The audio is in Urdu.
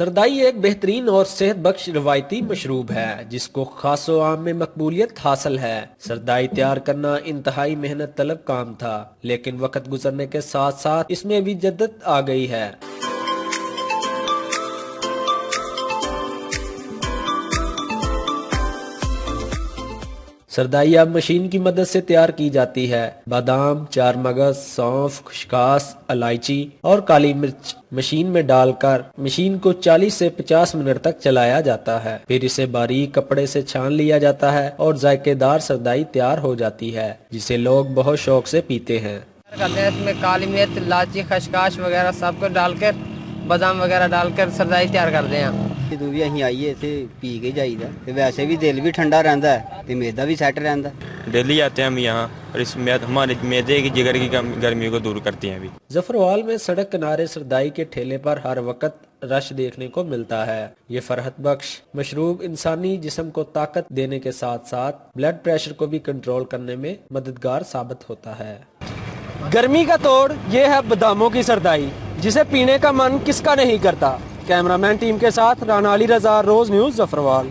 سردائی ایک بہترین اور صحت بخش روایتی مشروب ہے جس کو خاص و عام میں مقبولیت حاصل ہے۔ سردائی تیار کرنا انتہائی محنت طلب کام تھا، لیکن وقت گزرنے کے ساتھ ساتھ اس میں بھی جدت آ گئی ہے۔ سردائی اب مشین کی مدد سے تیار کی جاتی ہے۔ بادام، چار مغز، سونف، خشخاش، الائچی اور کالی مرچ مشین میں ڈال کر مشین کو 40 سے 50 منٹ تک چلایا جاتا ہے، پھر اسے باریک کپڑے سے چھان لیا جاتا ہے اور ذائقے دار سردائی تیار ہو جاتی ہے جسے لوگ بہت شوق سے پیتے ہیں۔ اس میں کالی مرچ، الائچی، خشخاش وغیرہ سب کو ڈال کر، بادام وغیرہ ڈال کر سردائی تیار کرتے ہیں۔ جدوں بھی اہیں آئیے اتنے پی کے جائیدا تے ویسے بھی دل بھی ٹھنڈا رہندا ہے تے معدہ بھی سیٹ رہندا ہے۔ ڈیلی آتے ہیں ہم یہاں اور اس میں ہمارے معدے کی جگر کی گرمی کو دور کرتی ہیں بھی۔ ظفروال میں سڑک کنارے سردائی کے ٹھیلے پر ہر وقت رش دیکھنے کو ملتا ہے۔ یہ فرحت بخش مشروب انسانی جسم کو طاقت دینے کے ساتھ ساتھ بلڈ پریشر کو بھی کنٹرول کرنے میں مددگار ثابت ہوتا ہے۔ گرمی کا توڑ یہ ہے باداموں کی سردائی، جسے پینے کا من کس کا نہیں کرتا۔ کیمرہ مین ٹیم کے ساتھ رانا علی رضا، روز نیوز، ظفروال۔